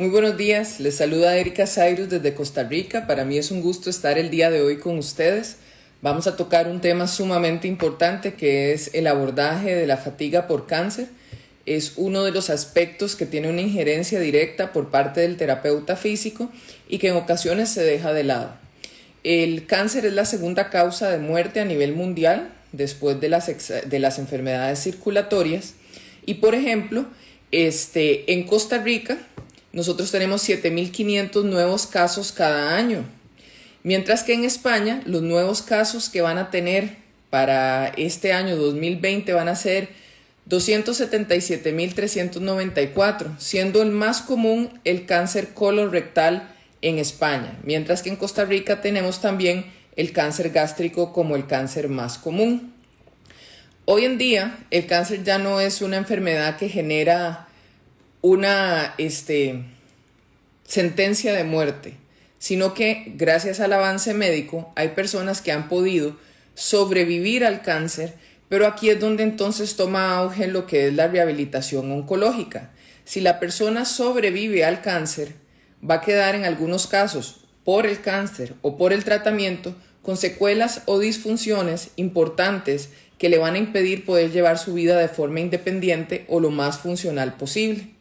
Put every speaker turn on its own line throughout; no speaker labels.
Muy buenos días, les saluda Erika Cyrus desde Costa Rica. Para mí es un gusto estar el día de hoy con ustedes. Vamos a tocar un tema sumamente importante que es el abordaje de la fatiga por cáncer. Es uno de los aspectos que tiene una injerencia directa por parte del terapeuta físico y que en ocasiones se deja de lado. El cáncer es la segunda causa de muerte a nivel mundial después de las enfermedades circulatorias y, por ejemplo, en Costa Rica nosotros tenemos 7.500 nuevos casos cada año, mientras que en España los nuevos casos que van a tener para este año 2020 van a ser 277.394, siendo el más común el cáncer colorectal en España, mientras que en Costa Rica tenemos también el cáncer gástrico como el cáncer más común. Hoy en día el cáncer ya no es una enfermedad que genera una sentencia de muerte, sino que gracias al avance médico hay personas que han podido sobrevivir al cáncer, pero aquí es donde entonces toma auge lo que es la rehabilitación oncológica. Si la persona sobrevive al cáncer, va a quedar en algunos casos por el cáncer o por el tratamiento con secuelas o disfunciones importantes que le van a impedir poder llevar su vida de forma independiente o lo más funcional posible.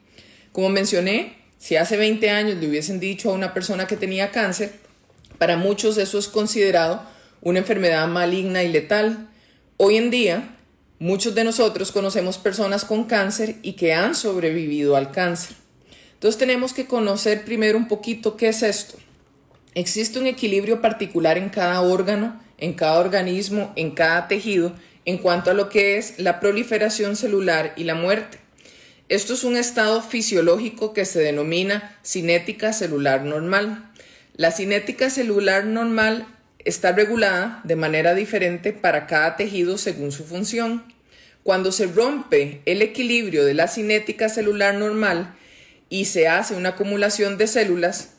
Como mencioné, si hace 20 años le hubiesen dicho a una persona que tenía cáncer, para muchos eso es considerado una enfermedad maligna y letal. Hoy en día, muchos de nosotros conocemos personas con cáncer y que han sobrevivido al cáncer. Entonces tenemos que conocer primero un poquito qué es esto. Existe un equilibrio particular en cada órgano, en cada organismo, en cada tejido, en cuanto a lo que es la proliferación celular y la muerte. Esto es un estado fisiológico que se denomina cinética celular normal. La cinética celular normal está regulada de manera diferente para cada tejido según su función. Cuando se rompe el equilibrio de la cinética celular normal y se hace una acumulación de células,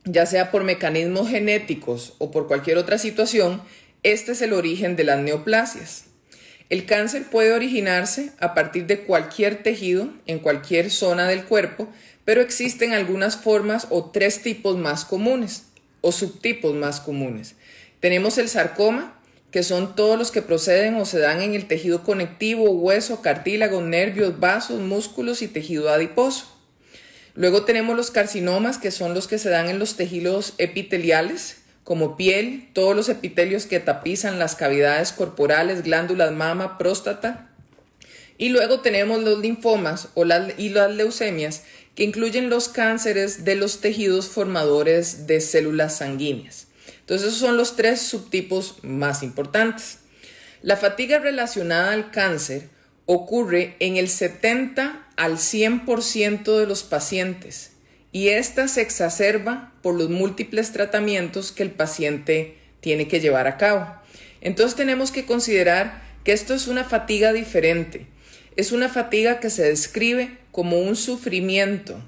ya sea por mecanismos genéticos o por cualquier otra situación, este es el origen de las neoplasias. El cáncer puede originarse a partir de cualquier tejido en cualquier zona del cuerpo, pero existen algunas formas o tres tipos más comunes o subtipos más comunes. Tenemos el sarcoma, que son todos los que proceden o se dan en el tejido conectivo, hueso, cartílago, nervios, vasos, músculos y tejido adiposo. Luego tenemos los carcinomas, que son los que se dan en los tejidos epiteliales, como piel, todos los epitelios que tapizan las cavidades corporales, glándulas, mama, próstata. Y luego tenemos los linfomas y las leucemias, que incluyen los cánceres de los tejidos formadores de células sanguíneas. Entonces esos son los tres subtipos más importantes. La fatiga relacionada al cáncer ocurre en el 70 al 100% de los pacientes y esta se exacerba por los múltiples tratamientos que el paciente tiene que llevar a cabo. Entonces tenemos que considerar que esto es una fatiga diferente. Es una fatiga que se describe como un sufrimiento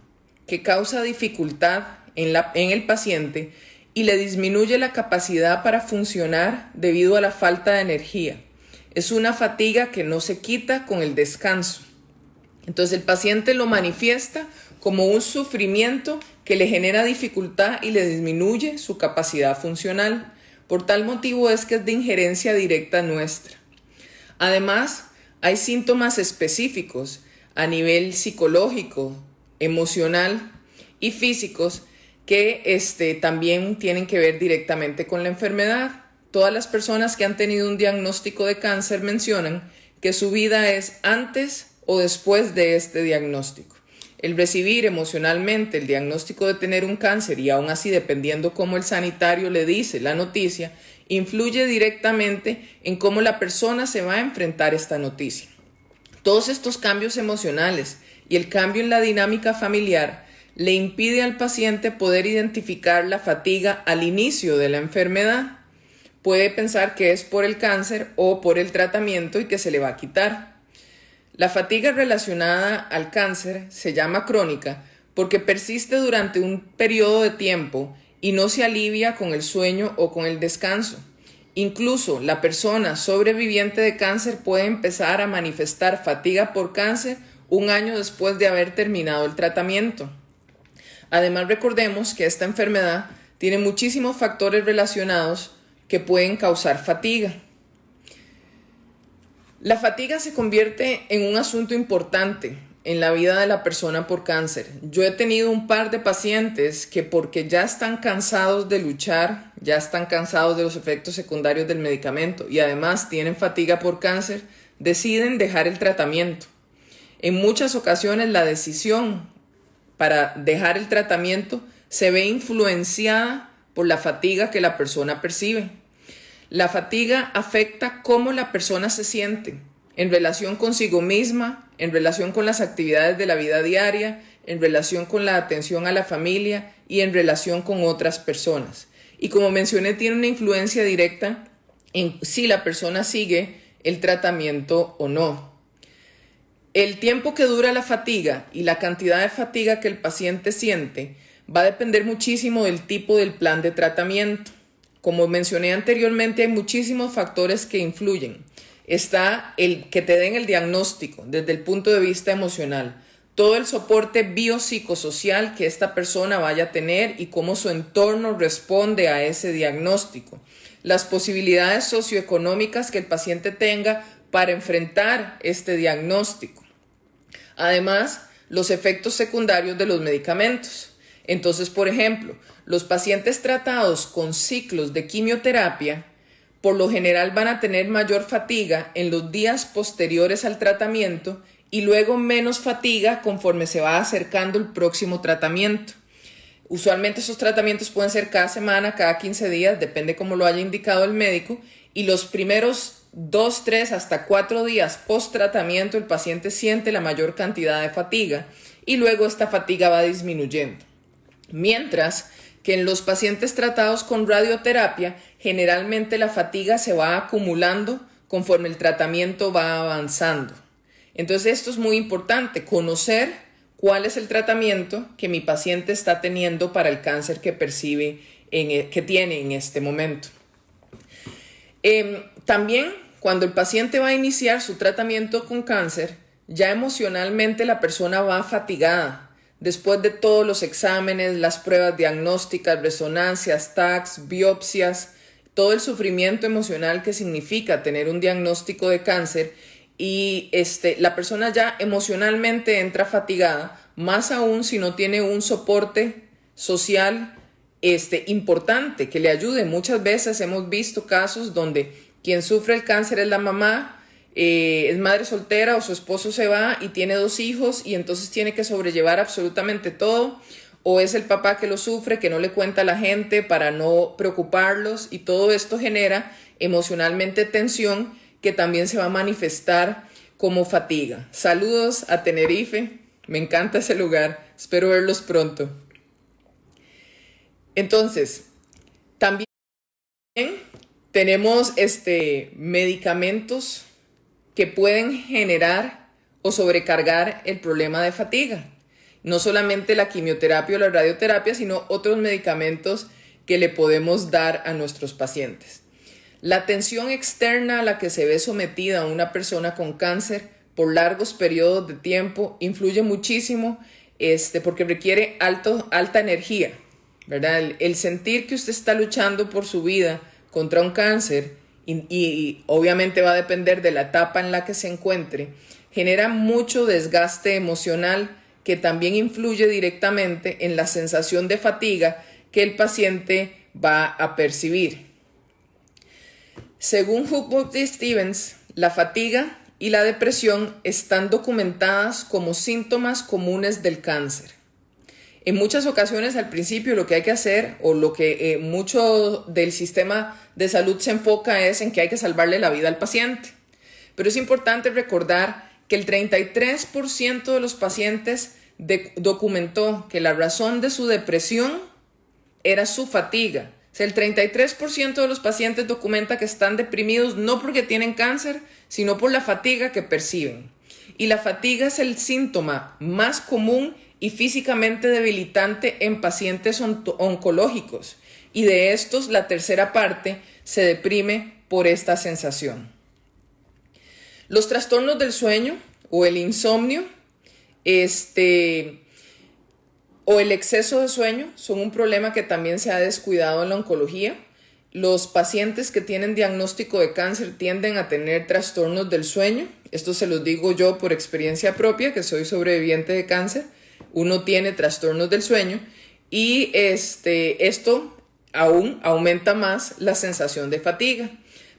que causa dificultad en el paciente y le disminuye la capacidad para funcionar debido a la falta de energía. Es una fatiga que no se quita con el descanso. Entonces el paciente lo manifiesta como un sufrimiento que le genera dificultad y le disminuye su capacidad funcional. Por tal motivo es que es de injerencia directa nuestra. Además, hay síntomas específicos a nivel psicológico, emocional y físicos que también tienen que ver directamente con la enfermedad. Todas las personas que han tenido un diagnóstico de cáncer mencionan que su vida es antes o después de este diagnóstico. El recibir emocionalmente el diagnóstico de tener un cáncer y aún así dependiendo cómo el sanitario le dice la noticia, influye directamente en cómo la persona se va a enfrentar esta noticia. Todos estos cambios emocionales y el cambio en la dinámica familiar le impide al paciente poder identificar la fatiga al inicio de la enfermedad. Puede pensar que es por el cáncer o por el tratamiento y que se le va a quitar. La fatiga relacionada al cáncer se llama crónica porque persiste durante un periodo de tiempo y no se alivia con el sueño o con el descanso. Incluso la persona sobreviviente de cáncer puede empezar a manifestar fatiga por cáncer un año después de haber terminado el tratamiento. Además, recordemos que esta enfermedad tiene muchísimos factores relacionados que pueden causar fatiga. La fatiga se convierte en un asunto importante en la vida de la persona por cáncer. Yo he tenido un par de pacientes que, porque ya están cansados de luchar, ya están cansados de los efectos secundarios del medicamento y además tienen fatiga por cáncer, deciden dejar el tratamiento. En muchas ocasiones la decisión para dejar el tratamiento se ve influenciada por la fatiga que la persona percibe. La fatiga afecta cómo la persona se siente en relación consigo misma, en relación con las actividades de la vida diaria, en relación con la atención a la familia y en relación con otras personas. Y como mencioné, tiene una influencia directa en si la persona sigue el tratamiento o no. El tiempo que dura la fatiga y la cantidad de fatiga que el paciente siente va a depender muchísimo del tipo del plan de tratamiento. Como mencioné anteriormente, hay muchísimos factores que influyen. Está el que te den el diagnóstico desde el punto de vista emocional, todo el soporte biopsicosocial que esta persona vaya a tener y cómo su entorno responde a ese diagnóstico, las posibilidades socioeconómicas que el paciente tenga para enfrentar este diagnóstico. Además, los efectos secundarios de los medicamentos. Entonces, por ejemplo, los pacientes tratados con ciclos de quimioterapia por lo general van a tener mayor fatiga en los días posteriores al tratamiento y luego menos fatiga conforme se va acercando el próximo tratamiento. Usualmente esos tratamientos pueden ser cada semana, cada 15 días, depende cómo lo haya indicado el médico, y los primeros 2, 3 hasta 4 días post tratamiento el paciente siente la mayor cantidad de fatiga y luego esta fatiga va disminuyendo. Mientras que en los pacientes tratados con radioterapia, generalmente la fatiga se va acumulando conforme el tratamiento va avanzando. Entonces esto es muy importante, conocer cuál es el tratamiento que mi paciente está teniendo para el cáncer que percibe, que tiene en este momento. También cuando el paciente va a iniciar su tratamiento con cáncer, ya emocionalmente la persona va fatigada. Después de todos los exámenes, las pruebas diagnósticas, resonancias, TACs, biopsias, todo el sufrimiento emocional que significa tener un diagnóstico de cáncer y la persona ya emocionalmente entra fatigada, más aún si no tiene un soporte social importante que le ayude. Muchas veces hemos visto casos donde quien sufre el cáncer es la mamá, es madre soltera o su esposo se va y tiene 2 hijos y entonces tiene que sobrellevar absolutamente todo, o es el papá que lo sufre, que no le cuenta a la gente para no preocuparlos y todo esto genera emocionalmente tensión que también se va a manifestar como fatiga. Saludos a Tenerife, me encanta ese lugar, espero verlos pronto. Entonces, también tenemos medicamentos que pueden generar o sobrecargar el problema de fatiga. No solamente la quimioterapia o la radioterapia, sino otros medicamentos que le podemos dar a nuestros pacientes. La tensión externa a la que se ve sometida una persona con cáncer por largos periodos de tiempo influye muchísimo porque requiere alta energía, ¿verdad? El sentir que usted está luchando por su vida contra un cáncer y obviamente va a depender de la etapa en la que se encuentre, genera mucho desgaste emocional que también influye directamente en la sensación de fatiga que el paciente va a percibir. Según Hubbard y Stevens, la fatiga y la depresión están documentadas como síntomas comunes del cáncer. En muchas ocasiones al principio lo que hay que hacer o lo que mucho del sistema de salud se enfoca es en que hay que salvarle la vida al paciente. Pero es importante recordar que el 33% de los pacientes documentó que la razón de su depresión era su fatiga. O sea, el 33% de los pacientes documenta que están deprimidos no porque tienen cáncer, sino por la fatiga que perciben. Y la fatiga es el síntoma más común y físicamente debilitante en pacientes oncológicos. Y de estos, la tercera parte se deprime por esta sensación. Los trastornos del sueño o el insomnio, o el exceso de sueño son un problema que también se ha descuidado en la oncología. Los pacientes que tienen diagnóstico de cáncer tienden a tener trastornos del sueño. Esto se los digo yo por experiencia propia, que soy sobreviviente de cáncer. Uno tiene trastornos del sueño y esto aún aumenta más la sensación de fatiga.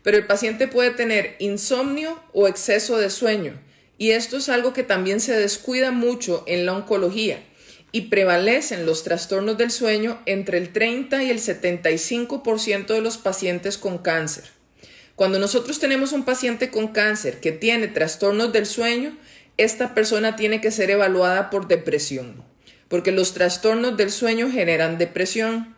Pero el paciente puede tener insomnio o exceso de sueño. Y esto es algo que también se descuida mucho en la oncología. Y prevalecen los trastornos del sueño entre el 30 y el 75% de los pacientes con cáncer. Cuando nosotros tenemos un paciente con cáncer que tiene trastornos del sueño, esta persona tiene que ser evaluada por depresión, porque los trastornos del sueño generan depresión.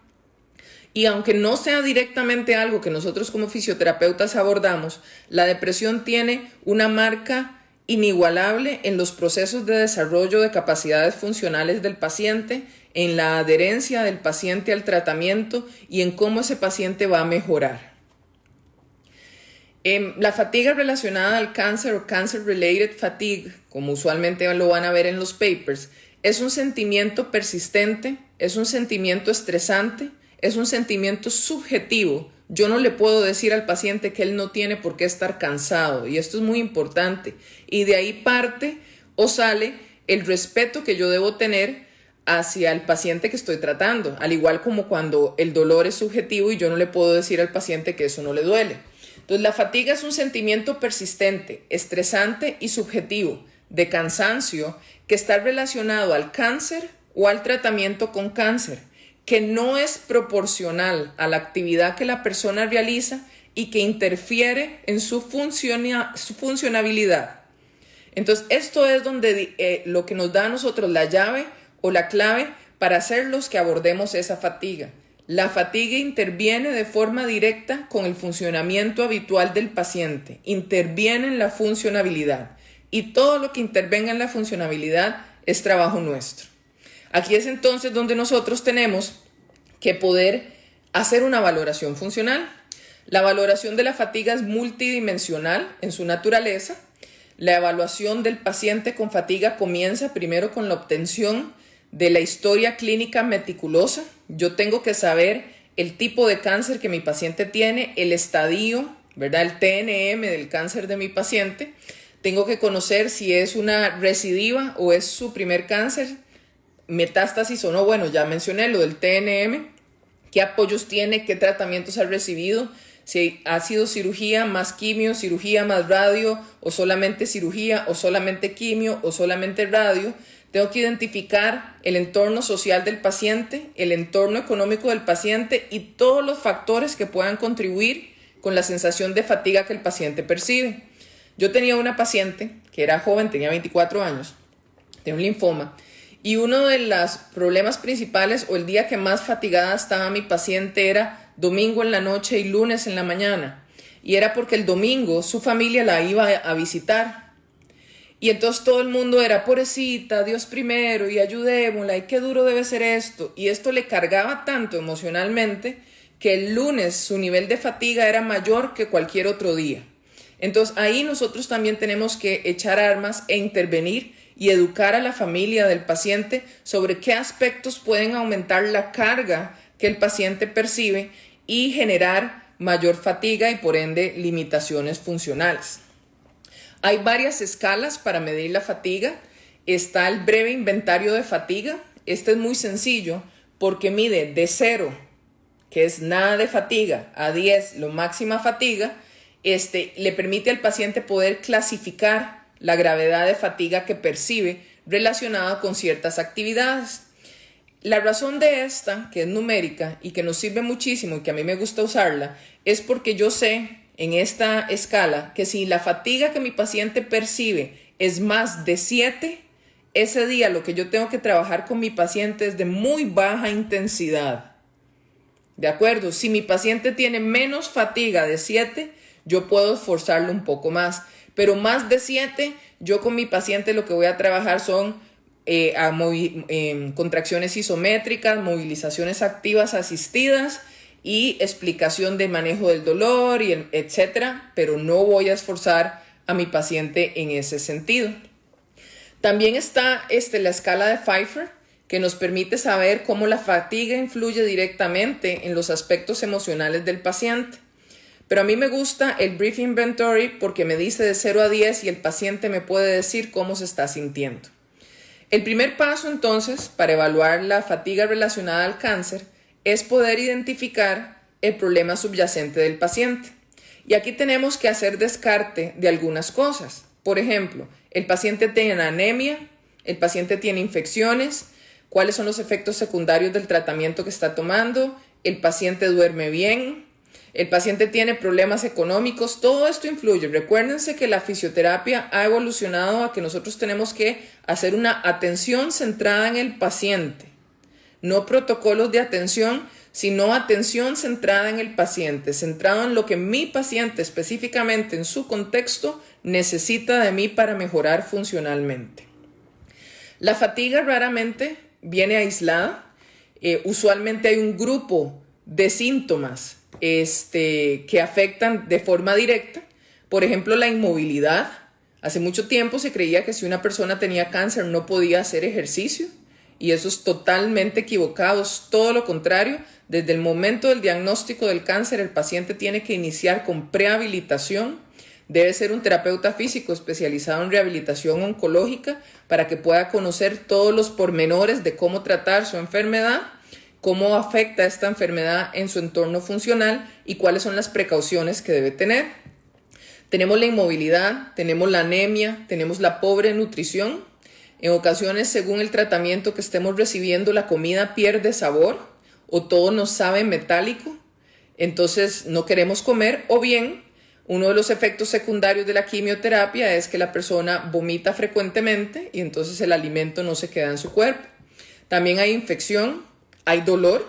Y aunque no sea directamente algo que nosotros como fisioterapeutas abordamos, la depresión tiene una marca inigualable en los procesos de desarrollo de capacidades funcionales del paciente, en la adherencia del paciente al tratamiento y en cómo ese paciente va a mejorar. La fatiga relacionada al cáncer o cancer-related fatigue, como usualmente lo van a ver en los papers, es un sentimiento persistente, es un sentimiento estresante, es un sentimiento subjetivo. Yo no le puedo decir al paciente que él no tiene por qué estar cansado, y esto es muy importante. Y de ahí parte o sale el respeto que yo debo tener hacia el paciente que estoy tratando, al igual como cuando el dolor es subjetivo y yo no le puedo decir al paciente que eso no le duele. Entonces, la fatiga es un sentimiento persistente, estresante y subjetivo de cansancio que está relacionado al cáncer o al tratamiento con cáncer, que no es proporcional a la actividad que la persona realiza y que interfiere en su funcionabilidad. Entonces, esto es donde lo que nos da a nosotros la llave o la clave para ser los que abordemos esa fatiga. La fatiga interviene de forma directa con el funcionamiento habitual del paciente, interviene en la funcionabilidad, y todo lo que intervenga en la funcionabilidad es trabajo nuestro. Aquí es entonces donde nosotros tenemos que poder hacer una valoración funcional. La valoración de la fatiga es multidimensional en su naturaleza. La evaluación del paciente con fatiga comienza primero con la obtención de la historia clínica meticulosa. Yo tengo que saber el tipo de cáncer que mi paciente tiene, el estadio, ¿verdad? El TNM del cáncer de mi paciente. Tengo que conocer si es una recidiva o es su primer cáncer, metástasis o no. Bueno, ya mencioné lo del TNM, qué apoyos tiene, qué tratamientos ha recibido, si ha sido cirugía más quimio, cirugía más radio, o solamente cirugía, o solamente quimio, o solamente radio. Tengo que identificar el entorno social del paciente, el entorno económico del paciente y todos los factores que puedan contribuir con la sensación de fatiga que el paciente percibe. Yo tenía una paciente que era joven, tenía 24 años, tenía un linfoma, y uno de los problemas principales o el día que más fatigada estaba mi paciente era domingo en la noche y lunes en la mañana. Y era porque el domingo su familia la iba a visitar. Y entonces todo el mundo era, pobrecita, Dios primero y ayudémosla, y qué duro debe ser esto. Y esto le cargaba tanto emocionalmente que el lunes su nivel de fatiga era mayor que cualquier otro día. Entonces ahí nosotros también tenemos que echar armas e intervenir y educar a la familia del paciente sobre qué aspectos pueden aumentar la carga que el paciente percibe y generar mayor fatiga y por ende limitaciones funcionales. Hay varias escalas para medir la fatiga. Está el breve inventario de fatiga. Este es muy sencillo porque mide de 0, que es nada de fatiga, a 10, lo máxima fatiga. Le permite al paciente poder clasificar la gravedad de fatiga que percibe relacionada con ciertas actividades. La razón de esta, que es numérica y que nos sirve muchísimo y que a mí me gusta usarla, es porque yo sé en esta escala que si la fatiga que mi paciente percibe es más de 7, ese día lo que yo tengo que trabajar con mi paciente es de muy baja intensidad. ¿De acuerdo? Si mi paciente tiene menos fatiga de 7, yo puedo esforzarlo un poco más. Pero más de 7, yo con mi paciente lo que voy a trabajar son contracciones isométricas, movilizaciones activas asistidas y explicación de manejo del dolor, y etcétera, pero no voy a esforzar a mi paciente en ese sentido. También está la escala de Pfeiffer, que nos permite saber cómo la fatiga influye directamente en los aspectos emocionales del paciente. Pero a mí me gusta el Brief Inventory porque me dice de 0 a 10 y el paciente me puede decir cómo se está sintiendo. El primer paso entonces para evaluar la fatiga relacionada al cáncer es poder identificar el problema subyacente del paciente. Y aquí tenemos que hacer descarte de algunas cosas. Por ejemplo, el paciente tiene anemia, el paciente tiene infecciones, cuáles son los efectos secundarios del tratamiento que está tomando, el paciente duerme bien, el paciente tiene problemas económicos, todo esto influye. Recuérdense que la fisioterapia ha evolucionado a que nosotros tenemos que hacer una atención centrada en el paciente, no protocolos de atención, sino atención centrada en el paciente, centrado en lo que mi paciente específicamente en su contexto necesita de mí para mejorar funcionalmente. La fatiga raramente viene aislada, usualmente hay un grupo de síntomas que afectan de forma directa. Por ejemplo, la inmovilidad. Hace mucho tiempo se creía que si una persona tenía cáncer no podía hacer ejercicio y eso es totalmente equivocado, es todo lo contrario. Desde el momento del diagnóstico del cáncer el paciente tiene que iniciar con prehabilitación. Debe ser un terapeuta físico especializado en rehabilitación oncológica para que pueda conocer todos los pormenores de cómo tratar su enfermedad, cómo afecta esta enfermedad en su entorno funcional y cuáles son las precauciones que debe tener. Tenemos la inmovilidad, tenemos la anemia, tenemos la pobre nutrición. En ocasiones, según el tratamiento que estemos recibiendo, la comida pierde sabor o todo nos sabe metálico, entonces no queremos comer, o bien uno de los efectos secundarios de la quimioterapia es que la persona vomita frecuentemente y entonces el alimento no se queda en su cuerpo. También hay infección, hay dolor.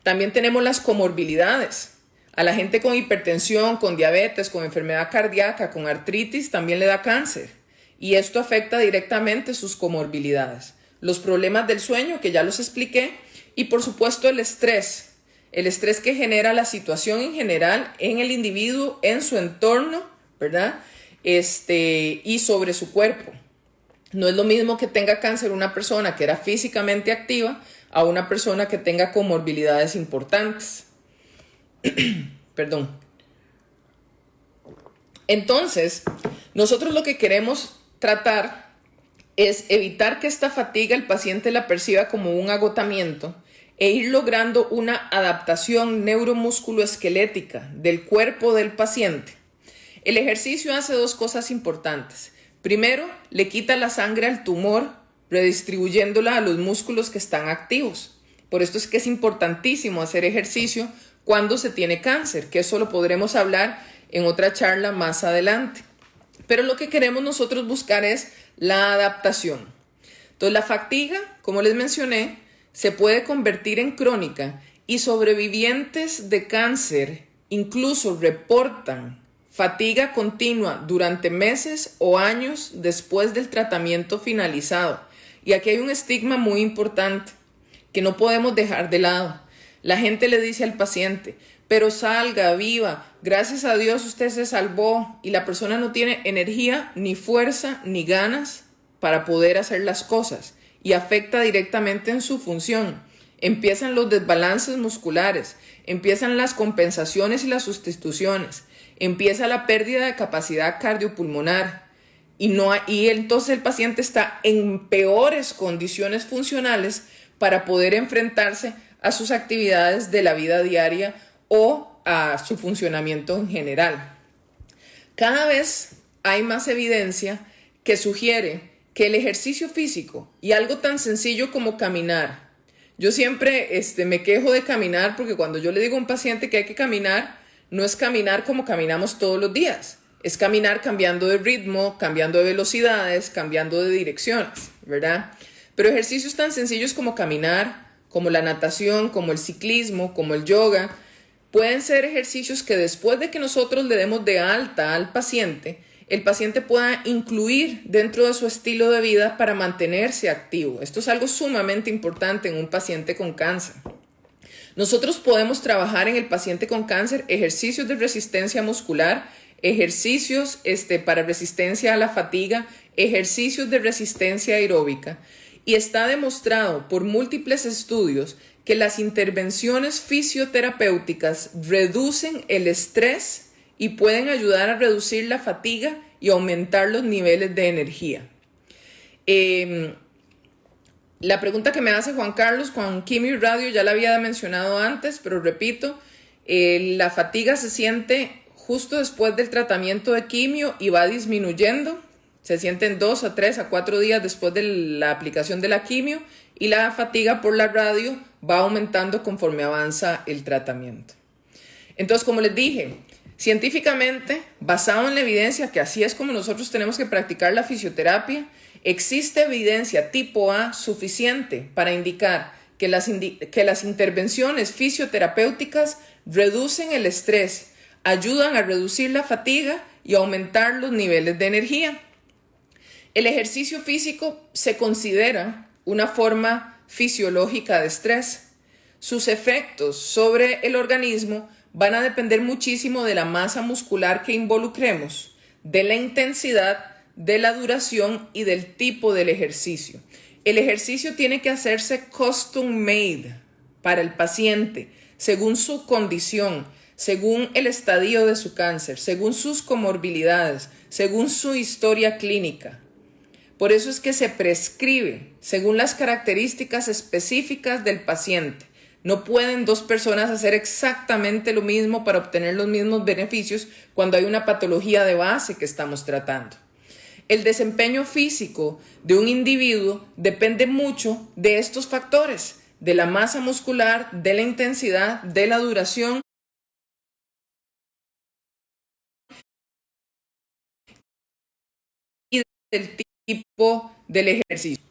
También tenemos las comorbilidades. A la gente con hipertensión, con diabetes, con enfermedad cardíaca, con artritis, también le da cáncer. Y esto afecta directamente sus comorbilidades. Los problemas del sueño, que ya los expliqué, y por supuesto el estrés. El estrés que genera la situación en general en el individuo, en su entorno, ¿verdad? Y sobre su cuerpo. No es lo mismo que tenga cáncer una persona que era físicamente activa a una persona que tenga comorbilidades importantes. Perdón. Entonces, nosotros lo que queremos tratar es evitar que esta fatiga el paciente la perciba como un agotamiento e ir logrando una adaptación neuromusculoesquelética del cuerpo del paciente. El ejercicio hace dos cosas importantes. Primero, le quita la sangre al tumor, redistribuyéndola a los músculos que están activos. Por esto es que es importantísimo hacer ejercicio cuando se tiene cáncer, que eso lo podremos hablar en otra charla más adelante. Pero lo que queremos nosotros buscar es la adaptación. Entonces, la fatiga, como les mencioné, se puede convertir en crónica y sobrevivientes de cáncer incluso reportan fatiga continua durante meses o años después del tratamiento finalizado. Y aquí hay un estigma muy importante que no podemos dejar de lado. La gente le dice al paciente, pero salga, viva, gracias a Dios usted se salvó, y la persona no tiene energía, ni fuerza, ni ganas para poder hacer las cosas y afecta directamente en su función. Empiezan los desbalances musculares, empiezan las compensaciones y las sustituciones, empieza la pérdida de capacidad cardiopulmonar y entonces el paciente está en peores condiciones funcionales para poder enfrentarse a sus actividades de la vida diaria o a su funcionamiento en general. Cada vez hay más evidencia que sugiere que el ejercicio físico y algo tan sencillo como caminar. Yo siempre me quejo de caminar porque cuando yo le digo a un paciente que hay que caminar, no es caminar como caminamos todos los días. Es caminar cambiando de ritmo, cambiando de velocidades, cambiando de direcciones, ¿verdad? Pero ejercicios tan sencillos como caminar, como la natación, como el ciclismo, como el yoga, pueden ser ejercicios que después de que nosotros le demos de alta al paciente, el paciente pueda incluir dentro de su estilo de vida para mantenerse activo. Esto es algo sumamente importante en un paciente con cáncer. Nosotros podemos trabajar en el paciente con cáncer ejercicios de resistencia muscular, ejercicios para resistencia a la fatiga, ejercicios de resistencia aeróbica. y está demostrado por múltiples estudios que las intervenciones fisioterapéuticas reducen el estrés y pueden ayudar a reducir la fatiga y aumentar los niveles de energía. La pregunta que me hace Juan Carlos con quimio y radio ya la había mencionado antes, pero repito, la fatiga se siente justo después del tratamiento de quimio y va disminuyendo. Se sienten 2 a 3 a 4 días después de la aplicación de la quimio y la fatiga por la radio va aumentando conforme avanza el tratamiento. Entonces, como les dije, científicamente, basado en la evidencia que así es como nosotros tenemos que practicar la fisioterapia, existe evidencia tipo A suficiente para indicar que las intervenciones fisioterapéuticas reducen el estrés, ayudan a reducir la fatiga y aumentar los niveles de energía. El ejercicio físico se considera una forma fisiológica de estrés. Sus efectos sobre el organismo van a depender muchísimo de la masa muscular que involucremos, de la intensidad, de la duración y del tipo del ejercicio. El ejercicio tiene que hacerse custom made para el paciente, según su condición, según el estadio de su cáncer, según sus comorbilidades, según su historia clínica. Por eso es que se prescribe según las características específicas del paciente. No pueden 2 personas hacer exactamente lo mismo para obtener los mismos beneficios cuando hay una patología de base que estamos tratando. El desempeño físico de un individuo depende mucho de estos factores, de la masa muscular, de la intensidad, de la duración y del tipo del ejercicio.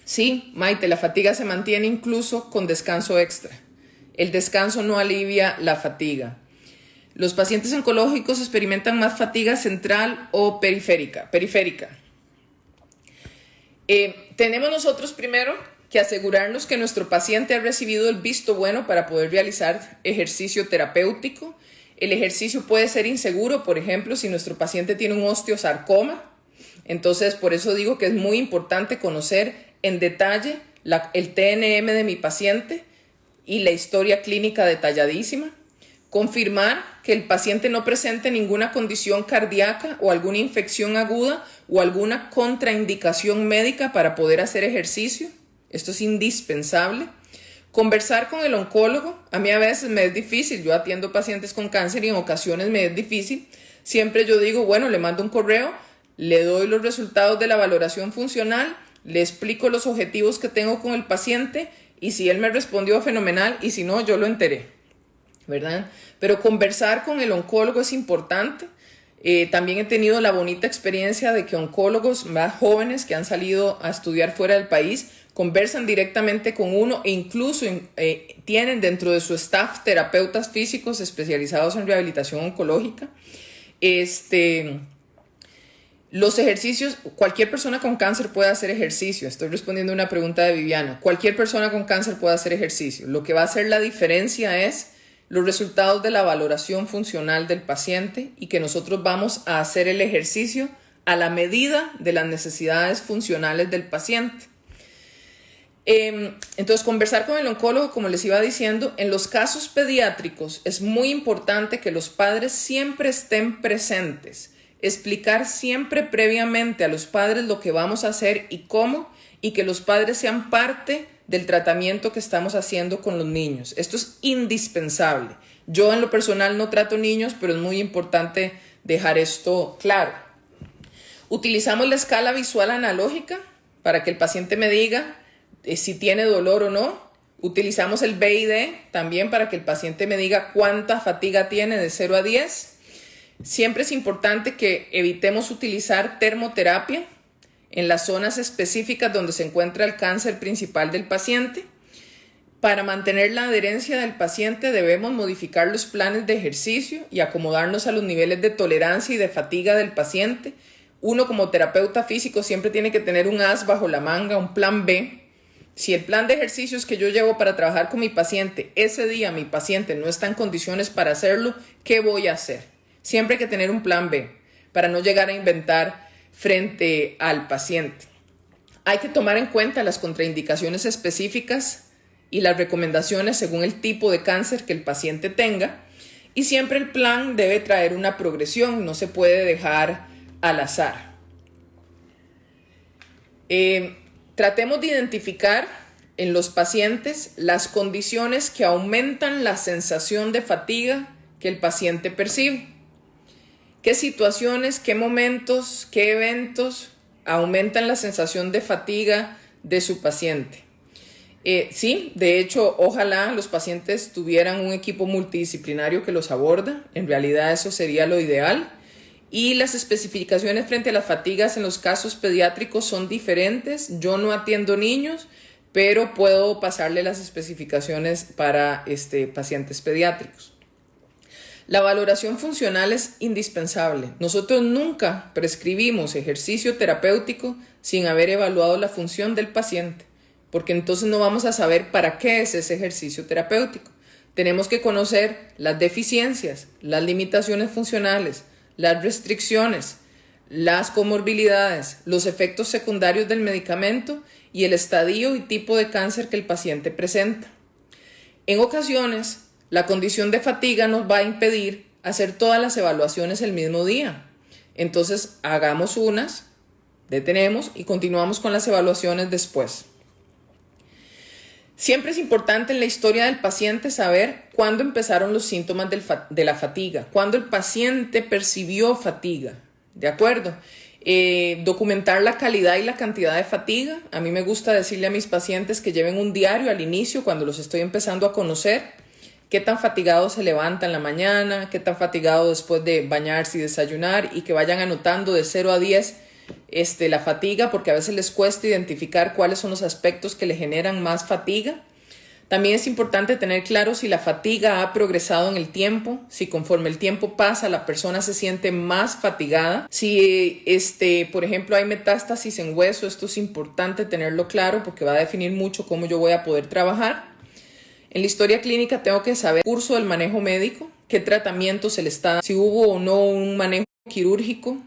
Sí, Maite, la fatiga se mantiene incluso con descanso extra. El descanso no alivia la fatiga. Los pacientes oncológicos experimentan más fatiga central o periférica. Tenemos nosotros primero que asegurarnos que nuestro paciente ha recibido el visto bueno para poder realizar ejercicio terapéutico. El ejercicio puede ser inseguro, por ejemplo, si nuestro paciente tiene un osteosarcoma. Entonces, por eso digo que es muy importante conocer en detalle el TNM de mi paciente y la historia clínica detalladísima. Confirmar que el paciente no presente ninguna condición cardíaca o alguna infección aguda o alguna contraindicación médica para poder hacer ejercicio. Esto es indispensable. Conversar con el oncólogo. A mí a veces me es difícil. Yo atiendo pacientes con cáncer y en ocasiones me es difícil. Siempre yo digo, bueno, le mando un correo, le doy los resultados de la valoración funcional, le explico los objetivos que tengo con el paciente y si él me respondió fenomenal y si no, yo lo enteré, ¿verdad? Pero conversar con el oncólogo es importante. También he tenido la bonita experiencia de que oncólogos más jóvenes que han salido a estudiar fuera del país conversan directamente con uno e incluso tienen dentro de su staff terapeutas físicos especializados en rehabilitación oncológica. Los ejercicios, cualquier persona con cáncer puede hacer ejercicio. Estoy respondiendo a una pregunta de Viviana. Cualquier persona con cáncer puede hacer ejercicio. Lo que va a hacer la diferencia es los resultados de la valoración funcional del paciente y que nosotros vamos a hacer el ejercicio a la medida de las necesidades funcionales del paciente. Entonces, conversar con el oncólogo, como les iba diciendo, en los casos pediátricos es muy importante que los padres siempre estén presentes. Explicar siempre previamente a los padres lo que vamos a hacer y cómo, y que los padres sean parte del tratamiento que estamos haciendo con los niños. Esto es indispensable. Yo en lo personal no trato niños, pero es muy importante dejar esto claro. Utilizamos la escala visual analógica para que el paciente me diga si tiene dolor o no. Utilizamos el BID también para que el paciente me diga cuánta fatiga tiene de 0 a 10. Siempre es importante que evitemos utilizar termoterapia en las zonas específicas donde se encuentra el cáncer principal del paciente. Para mantener la adherencia del paciente debemos modificar los planes de ejercicio y acomodarnos a los niveles de tolerancia y de fatiga del paciente. Uno como terapeuta físico siempre tiene que tener un as bajo la manga, un plan B. Si el plan de ejercicios que yo llevo para trabajar con mi paciente, ese día mi paciente no está en condiciones para hacerlo, ¿qué voy a hacer? Siempre hay que tener un plan B para no llegar a inventar frente al paciente. Hay que tomar en cuenta las contraindicaciones específicas y las recomendaciones según el tipo de cáncer que el paciente tenga. Y siempre el plan debe traer una progresión, no se puede dejar al azar. Tratemos de identificar en los pacientes las condiciones que aumentan la sensación de fatiga que el paciente percibe. ¿Qué situaciones, qué momentos, qué eventos aumentan la sensación de fatiga de su paciente? Sí, de hecho, ojalá los pacientes tuvieran un equipo multidisciplinario que los aborda. En realidad eso sería lo ideal. Y las especificaciones frente a las fatigas en los casos pediátricos son diferentes. Yo no atiendo niños, pero puedo pasarle las especificaciones para pacientes pediátricos. La valoración funcional es indispensable. Nosotros nunca prescribimos ejercicio terapéutico sin haber evaluado la función del paciente, porque entonces no vamos a saber para qué es ese ejercicio terapéutico. Tenemos que conocer las deficiencias, las limitaciones funcionales, las restricciones, las comorbilidades, los efectos secundarios del medicamento y el estadio y tipo de cáncer que el paciente presenta. En ocasiones, la condición de fatiga nos va a impedir hacer todas las evaluaciones el mismo día. Entonces, hagamos unas, detenemos y continuamos con las evaluaciones después. Siempre es importante en la historia del paciente saber cuándo empezaron los síntomas de la fatiga, cuándo el paciente percibió fatiga, ¿de acuerdo? Documentar la calidad y la cantidad de fatiga. A mí me gusta decirle a mis pacientes que lleven un diario al inicio cuando los estoy empezando a conocer. Qué tan fatigado se levanta en la mañana, qué tan fatigado después de bañarse y desayunar, y que vayan anotando de 0 a 10 la fatiga, porque a veces les cuesta identificar cuáles son los aspectos que le generan más fatiga. También es importante tener claro si la fatiga ha progresado en el tiempo, si conforme el tiempo pasa la persona se siente más fatigada. Si, por ejemplo, hay metástasis en hueso, esto es importante tenerlo claro porque va a definir mucho cómo yo voy a poder trabajar. En la historia clínica tengo que saber el curso del manejo médico, qué tratamiento se le está dando, si hubo o no un manejo quirúrgico,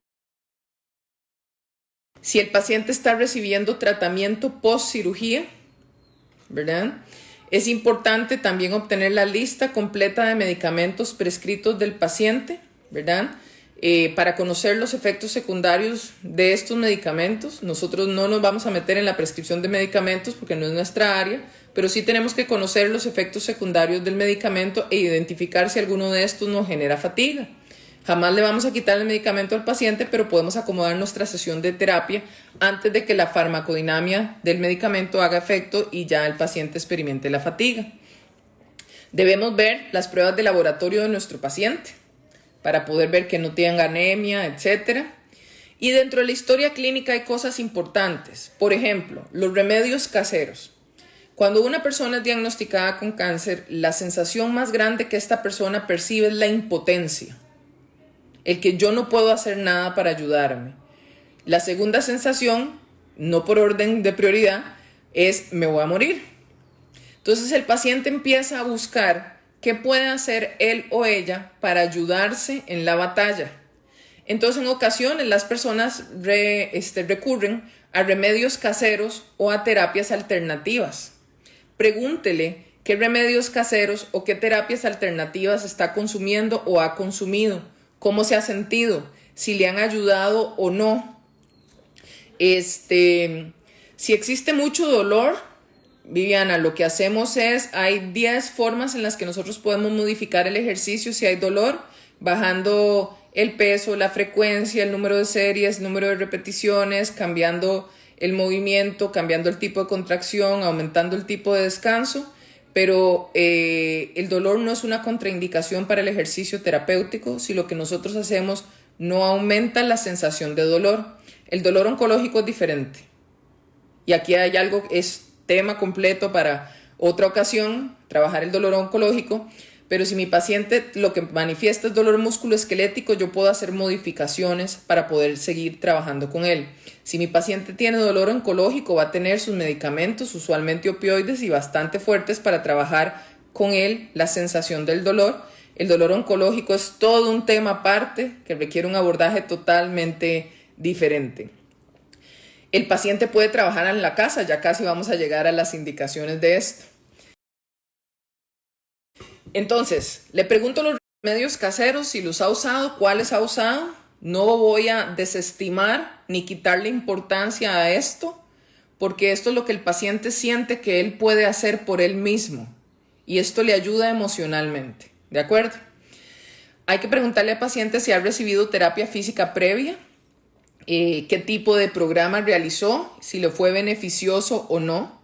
si el paciente está recibiendo tratamiento post cirugía, ¿verdad? Es importante también obtener la lista completa de medicamentos prescritos del paciente, ¿verdad? Para conocer los efectos secundarios de estos medicamentos. Nosotros no nos vamos a meter en la prescripción de medicamentos porque no es nuestra área, pero sí tenemos que conocer los efectos secundarios del medicamento e identificar si alguno de estos nos genera fatiga. Jamás le vamos a quitar el medicamento al paciente, pero podemos acomodar nuestra sesión de terapia antes de que la farmacodinámica del medicamento haga efecto y ya el paciente experimente la fatiga. Debemos ver las pruebas de laboratorio de nuestro paciente para poder ver que no tenga anemia, etc. Y dentro de la historia clínica hay cosas importantes. Por ejemplo, los remedios caseros. Cuando una persona es diagnosticada con cáncer, la sensación más grande que esta persona percibe es la impotencia. El que yo no puedo hacer nada para ayudarme. La segunda sensación, no por orden de prioridad, es me voy a morir. Entonces el paciente empieza a buscar qué puede hacer él o ella para ayudarse en la batalla. Entonces en ocasiones las personas recurren a remedios caseros o a terapias alternativas. Pregúntele qué remedios caseros o qué terapias alternativas está consumiendo o ha consumido. ¿Cómo se ha sentido? Si le han ayudado o no. Si existe mucho dolor, Viviana, lo que hacemos es, hay 10 formas en las que nosotros podemos modificar el ejercicio si hay dolor, bajando el peso, la frecuencia, el número de series, el número de repeticiones, cambiando el movimiento, cambiando el tipo de contracción, aumentando el tipo de descanso. Pero el dolor no es una contraindicación para el ejercicio terapéutico si lo que nosotros hacemos no aumenta la sensación de dolor. El dolor oncológico es diferente. Y aquí hay algo, es tema completo para otra ocasión, trabajar el dolor oncológico. Pero si mi paciente lo que manifiesta es dolor musculoesquelético, yo puedo hacer modificaciones para poder seguir trabajando con él. Si mi paciente tiene dolor oncológico, va a tener sus medicamentos, usualmente opioides y bastante fuertes para trabajar con él la sensación del dolor. El dolor oncológico es todo un tema aparte que requiere un abordaje totalmente diferente. El paciente puede trabajar en la casa, ya casi vamos a llegar a las indicaciones de esto. Entonces, le pregunto los remedios caseros si los ha usado, cuáles ha usado. No voy a desestimar ni quitarle importancia a esto, porque esto es lo que el paciente siente que él puede hacer por él mismo y esto le ayuda emocionalmente, ¿de acuerdo? Hay que preguntarle al paciente si ha recibido terapia física previa, qué tipo de programa realizó, si le fue beneficioso o no.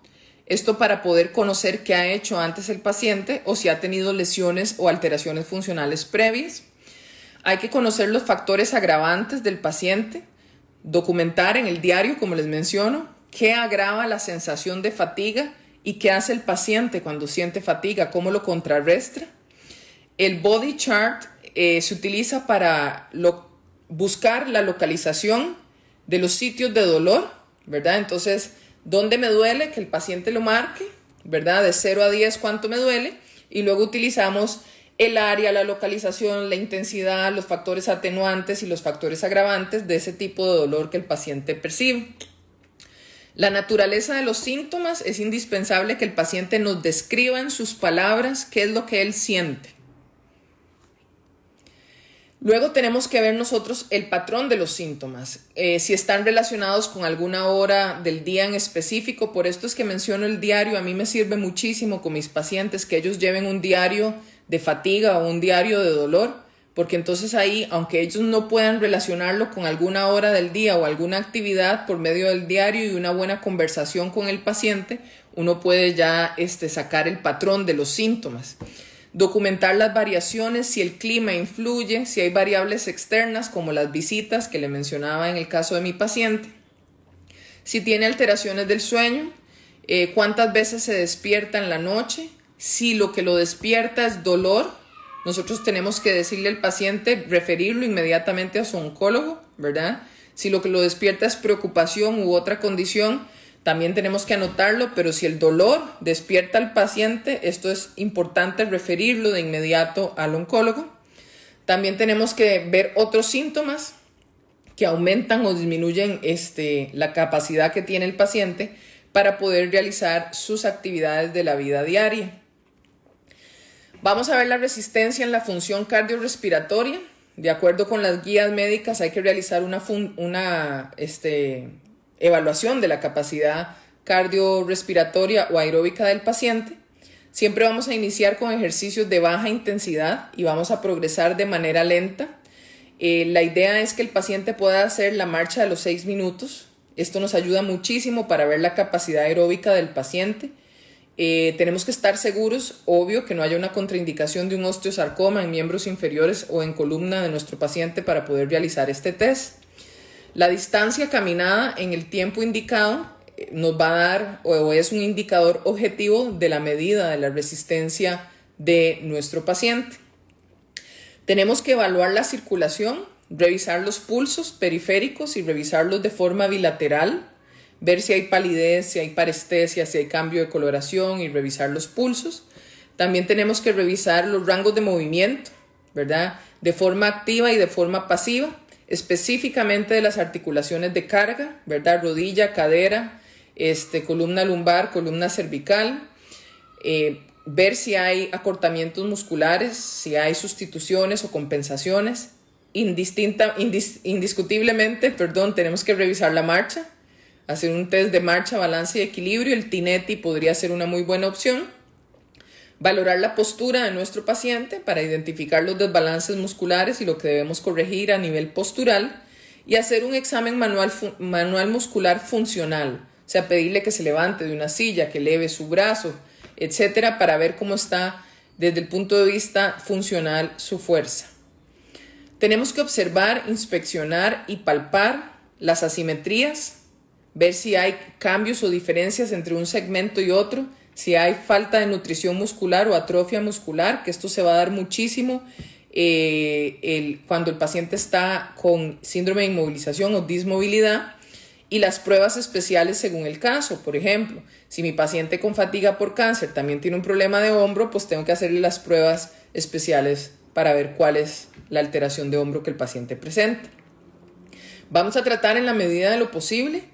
Esto para poder conocer qué ha hecho antes el paciente o si ha tenido lesiones o alteraciones funcionales previas. Hay que conocer los factores agravantes del paciente, documentar en el diario, como les menciono, qué agrava la sensación de fatiga y qué hace el paciente cuando siente fatiga, cómo lo contrarresta. El body chart se utiliza para buscar la localización de los sitios de dolor, ¿verdad? Entonces, ¿dónde me duele? Que el paciente lo marque, ¿verdad? De 0 a 10, ¿cuánto me duele? Y luego utilizamos el área, la localización, la intensidad, los factores atenuantes y los factores agravantes de ese tipo de dolor que el paciente percibe. La naturaleza de los síntomas, es indispensable que el paciente nos describa en sus palabras qué es lo que él siente. Luego tenemos que ver nosotros el patrón de los síntomas, si están relacionados con alguna hora del día en específico. Por esto es que menciono el diario. A mí me sirve muchísimo con mis pacientes que ellos lleven un diario de fatiga o un diario de dolor, porque entonces ahí, aunque ellos no puedan relacionarlo con alguna hora del día o alguna actividad, por medio del diario y una buena conversación con el paciente, uno puede ya sacar el patrón de los síntomas. Documentar las variaciones, si el clima influye, si hay variables externas como las visitas que le mencionaba en el caso de mi paciente, si tiene alteraciones del sueño, cuántas veces se despierta en la noche, si lo que lo despierta es dolor, nosotros tenemos que decirle al paciente, referirlo inmediatamente a su oncólogo, ¿verdad? Si lo que lo despierta es preocupación u otra condición, también tenemos que anotarlo, pero si el dolor despierta al paciente, esto es importante referirlo de inmediato al oncólogo. También tenemos que ver otros síntomas que aumentan o disminuyen la capacidad que tiene el paciente para poder realizar sus actividades de la vida diaria. Vamos a ver la resistencia en la función cardiorrespiratoria. De acuerdo con las guías médicas, hay que realizar una evaluación de la capacidad cardiorrespiratoria o aeróbica del paciente. Siempre vamos a iniciar con ejercicios de baja intensidad y vamos a progresar de manera lenta. La idea es que el paciente pueda hacer la marcha de los 6 minutos. Esto nos ayuda muchísimo para ver la capacidad aeróbica del paciente. Tenemos que estar seguros, obvio, que no haya una contraindicación de un osteosarcoma en miembros inferiores o en columna de nuestro paciente para poder realizar este test. La distancia caminada en el tiempo indicado nos va a dar o es un indicador objetivo de la medida de la resistencia de nuestro paciente. Tenemos que evaluar la circulación, revisar los pulsos periféricos y revisarlos de forma bilateral, ver si hay palidez, si hay parestesia, si hay cambio de coloración y revisar los pulsos. También tenemos que revisar los rangos de movimiento, ¿verdad? De forma activa y de forma pasiva, específicamente de las articulaciones de carga, ¿verdad? Rodilla, cadera, columna lumbar, columna cervical. Ver si hay acortamientos musculares, si hay sustituciones o compensaciones. Indiscutiblemente, tenemos que revisar la marcha, hacer un test de marcha, balance y equilibrio. El Tineti podría ser una muy buena opción. Valorar la postura de nuestro paciente para identificar los desbalances musculares y lo que debemos corregir a nivel postural. Y hacer un examen manual muscular funcional. O sea, pedirle que se levante de una silla, que eleve su brazo, etcétera, para ver cómo está desde el punto de vista funcional su fuerza. Tenemos que observar, inspeccionar y palpar las asimetrías, ver si hay cambios o diferencias entre un segmento y otro, si hay falta de nutrición muscular o atrofia muscular, que esto se va a dar muchísimo cuando el paciente está con síndrome de inmovilización o dismovilidad. Y las pruebas especiales según el caso. Por ejemplo, si mi paciente con fatiga por cáncer también tiene un problema de hombro, pues tengo que hacerle las pruebas especiales para ver cuál es la alteración de hombro que el paciente presenta. Vamos a tratar en la medida de lo posible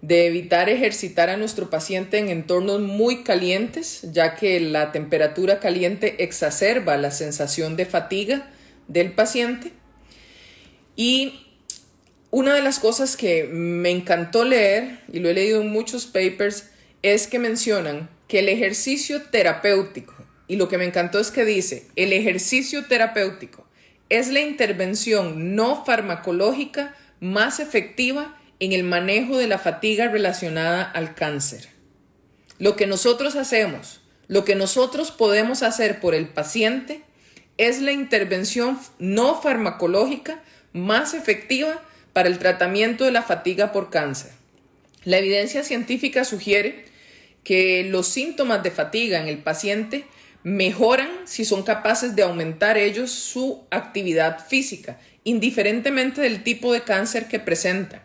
de evitar ejercitar a nuestro paciente en entornos muy calientes, ya que la temperatura caliente exacerba la sensación de fatiga del paciente. Y una de las cosas que me encantó leer, y lo he leído en muchos papers, es que mencionan que el ejercicio terapéutico, y lo que me encantó es que dice, el ejercicio terapéutico es la intervención no farmacológica más efectiva en el manejo de la fatiga relacionada al cáncer. Lo que nosotros hacemos, lo que nosotros podemos hacer por el paciente es la intervención no farmacológica más efectiva para el tratamiento de la fatiga por cáncer. La evidencia científica sugiere que los síntomas de fatiga en el paciente mejoran si son capaces de aumentar ellos su actividad física, indiferentemente del tipo de cáncer que presenta.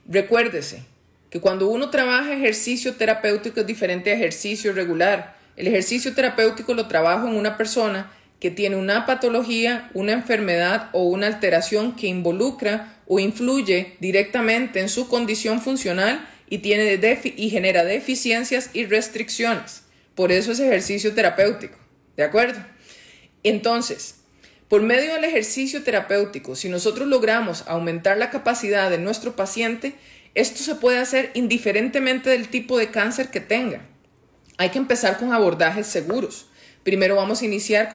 Recuérdese que cuando uno trabaja ejercicio terapéutico es diferente a ejercicio regular. El ejercicio terapéutico lo trabajo en una persona que tiene una patología, una enfermedad o una alteración que involucra o influye directamente en su condición funcional y genera deficiencias y restricciones. Por eso es ejercicio terapéutico, ¿de acuerdo? Entonces, por medio del ejercicio terapéutico, si nosotros logramos aumentar la capacidad de nuestro paciente, esto se puede hacer indiferentemente del tipo de cáncer que tenga. Hay que empezar con abordajes seguros. Primero vamos a iniciar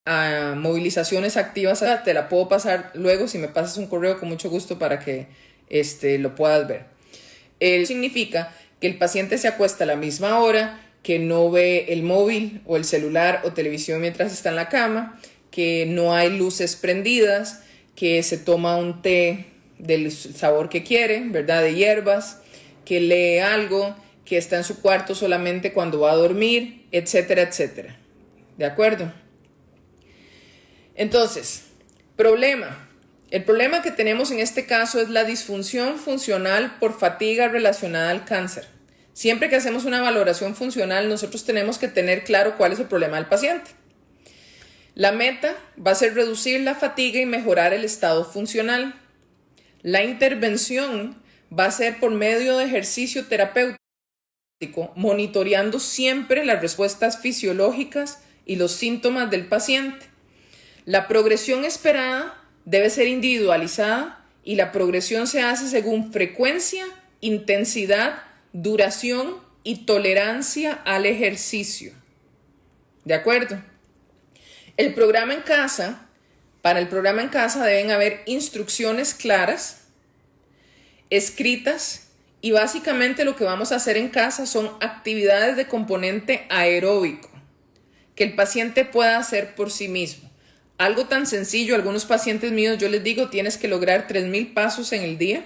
a movilizaciones activas. Te la puedo pasar luego, si me pasas un correo con mucho gusto para que lo puedas ver. Significa que el paciente se acuesta a la misma hora, que no ve el móvil o el celular o televisión mientras está en la cama, que no hay luces prendidas, que se toma un té del sabor que quiere, ¿verdad? De hierbas, que lee algo, que está en su cuarto solamente cuando va a dormir, etcétera, etcétera. ¿De acuerdo? Entonces, el problema que tenemos en este caso es la disfunción funcional por fatiga relacionada al cáncer. Siempre que hacemos una valoración funcional, nosotros tenemos que tener claro cuál es el problema del paciente. La meta va a ser reducir la fatiga y mejorar el estado funcional. La intervención va a ser por medio de ejercicio terapéutico, monitoreando siempre las respuestas fisiológicas y los síntomas del paciente. La progresión esperada debe ser individualizada y la progresión se hace según frecuencia, intensidad, duración y tolerancia al ejercicio. ¿De acuerdo? Para el programa en casa deben haber instrucciones claras, escritas, y básicamente lo que vamos a hacer en casa son actividades de componente aeróbico que el paciente pueda hacer por sí mismo. Algo tan sencillo, algunos pacientes míos yo les digo, tienes que lograr 3,000 pasos en el día.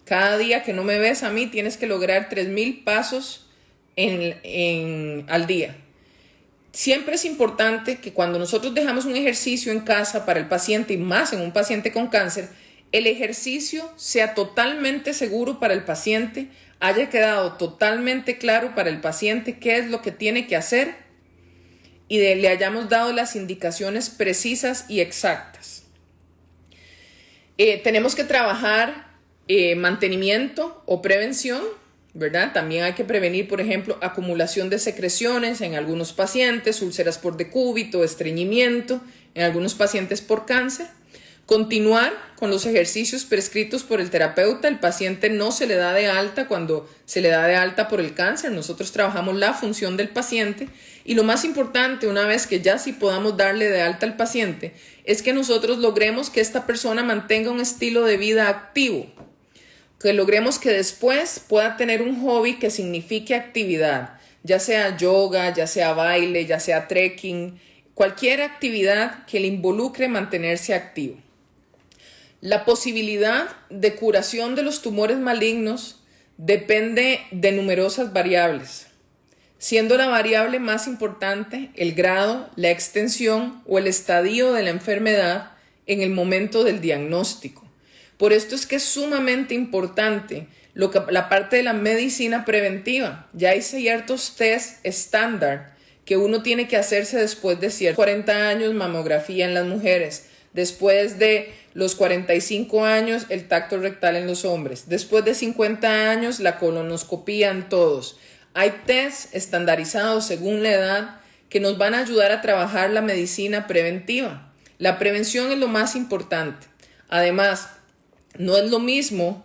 Cada día que no me ves a mí tienes que lograr 3,000 pasos al día. Siempre es importante que cuando nosotros dejamos un ejercicio en casa para el paciente y más en un paciente con cáncer, el ejercicio sea totalmente seguro para el paciente, haya quedado totalmente claro para el paciente qué es lo que tiene que hacer y le hayamos dado las indicaciones precisas y exactas. Tenemos que trabajar mantenimiento o prevención, ¿verdad? También hay que prevenir, por ejemplo, acumulación de secreciones en algunos pacientes, úlceras por decúbito, estreñimiento, en algunos pacientes por cáncer. Continuar con los ejercicios prescritos por el terapeuta. El paciente no se le da de alta cuando se le da de alta por el cáncer. Nosotros trabajamos la función del paciente y lo más importante, una vez que ya sí podamos darle de alta al paciente, es que nosotros logremos que esta persona mantenga un estilo de vida activo, que logremos que después pueda tener un hobby que signifique actividad, ya sea yoga, ya sea baile, ya sea trekking, cualquier actividad que le involucre mantenerse activo. La posibilidad de curación de los tumores malignos depende de numerosas variables, siendo la variable más importante el grado, la extensión o el estadio de la enfermedad en el momento del diagnóstico. Por esto es que es sumamente importante la parte de la medicina preventiva. Ya hay ciertos test estándar que uno tiene que hacerse después de 40 años, mamografía en las mujeres, Después de los 45 años, el tacto rectal en los hombres. Después de 50 años, la colonoscopía en todos. Hay tests estandarizados según la edad que nos van a ayudar a trabajar la medicina preventiva. La prevención es lo más importante. Además, no es lo mismo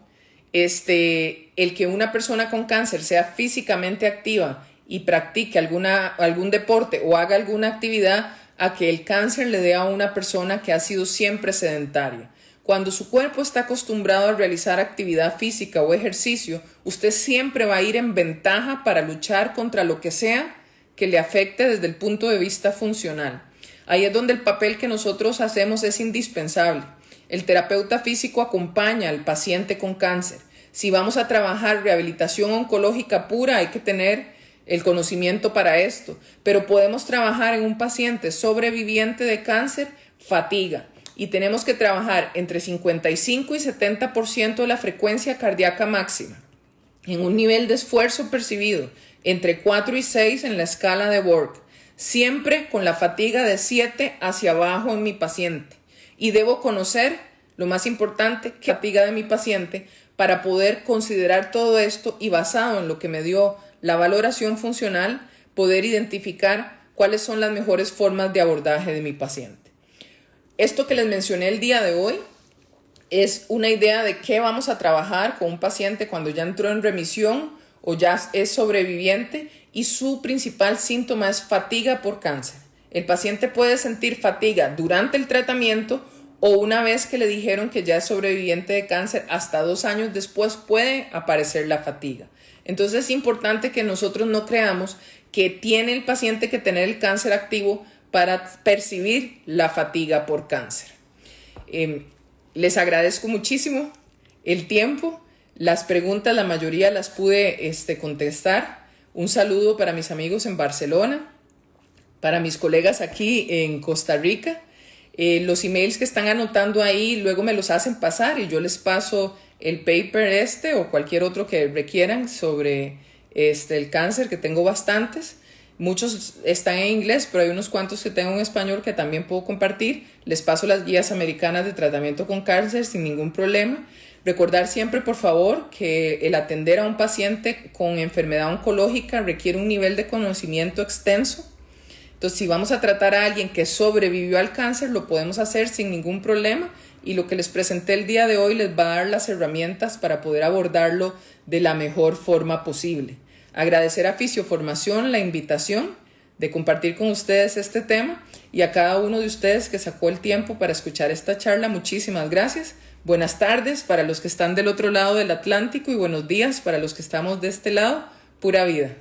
el que una persona con cáncer sea físicamente activa y practique algún deporte o haga alguna actividad a que el cáncer le dé a una persona que ha sido siempre sedentaria. Cuando su cuerpo está acostumbrado a realizar actividad física o ejercicio, usted siempre va a ir en ventaja para luchar contra lo que sea que le afecte desde el punto de vista funcional. Ahí es donde el papel que nosotros hacemos es indispensable. El terapeuta físico acompaña al paciente con cáncer. Si vamos a trabajar rehabilitación oncológica pura, hay que tener el conocimiento para esto, pero podemos trabajar en un paciente sobreviviente de cáncer, fatiga, y tenemos que trabajar entre 55 y 70% de la frecuencia cardíaca máxima, en un nivel de esfuerzo percibido entre 4 y 6 en la escala de Borg, siempre con la fatiga de 7 hacia abajo en mi paciente, y debo conocer, lo más importante, que la fatiga de mi paciente para poder considerar todo esto y basado en lo que me dio la valoración funcional, poder identificar cuáles son las mejores formas de abordaje de mi paciente. Esto que les mencioné el día de hoy es una idea de qué vamos a trabajar con un paciente cuando ya entró en remisión o ya es sobreviviente y su principal síntoma es fatiga por cáncer. El paciente puede sentir fatiga durante el tratamiento o una vez que le dijeron que ya es sobreviviente de cáncer, hasta 2 años después puede aparecer la fatiga. Entonces es importante que nosotros no creamos que tiene el paciente que tener el cáncer activo para percibir la fatiga por cáncer. Les agradezco muchísimo el tiempo. Las preguntas, la mayoría las pude contestar. Un saludo para mis amigos en Barcelona, para mis colegas aquí en Costa Rica. Los emails que están anotando ahí luego me los hacen pasar y yo les paso el paper o cualquier otro que requieran sobre el cáncer, que tengo bastantes. Muchos están en inglés, pero hay unos cuantos que tengo en español que también puedo compartir. Les paso las guías americanas de tratamiento con cáncer sin ningún problema. Recordar siempre, por favor, que el atender a un paciente con enfermedad oncológica requiere un nivel de conocimiento extenso. Entonces, si vamos a tratar a alguien que sobrevivió al cáncer, lo podemos hacer sin ningún problema y lo que les presenté el día de hoy les va a dar las herramientas para poder abordarlo de la mejor forma posible. Agradecer a Fisioformación la invitación de compartir con ustedes este tema y a cada uno de ustedes que sacó el tiempo para escuchar esta charla, muchísimas gracias. Buenas tardes para los que están del otro lado del Atlántico y buenos días para los que estamos de este lado. Pura vida.